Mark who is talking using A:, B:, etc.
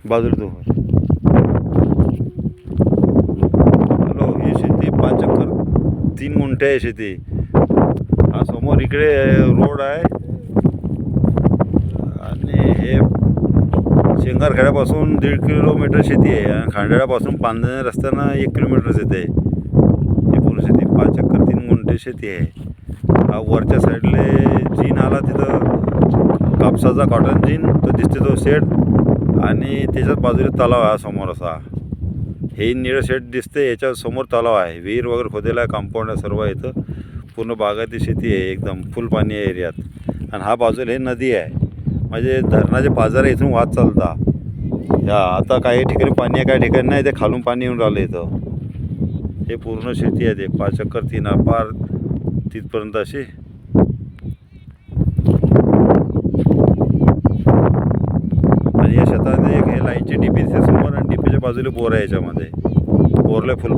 A: बाजूला तो हॅलो, ही शेती 5 एकर 3 गुंठे आहे शेती. हा समोर इकडे रोड आहे आणि हे शेंगारखेड्यापासून 1.5 किलोमीटर शेती आहे आणि खांडाळ्यापासून पांधणे रस्त्यानं 1 किलोमीटर येते. ही पूर्ण शेती 5 एकर 3 गुंठे शेती आहे. हा वरच्या साईडले जीन आला, तिथं कापसाचा कॉटन जीन तो दिसते, तो शेड, आणि त्याच्याच बाजूला तलाव आहे समोर असा. हे निळं शेड दिसते, याच्या समोर तलाव आहे, विहीर वगैरे खोदेला आहे, कंपाऊंड आहे, सर्व इथं पूर्ण बागायती शेती आहे, एकदम फुल पाणी आहे एरियात. आणि हा बाजूला हे नदी आहे, म्हणजे धरणाचे पाझर इथून वाहत चालता. या आता काही ठिकाणी पाणी आहे, काही ठिकाणी नाही, ते खालून पाणी येऊन राहिलं इथं. हे पूर्ण शेती आहे, ते 5 एकर 3 पार तिथपर्यंत अशी. आणि या शेतात एक हे लाईनची डीपी समोर आणि डीपीच्या बाजूला बोर आहे, याच्यामध्ये बोरला फुल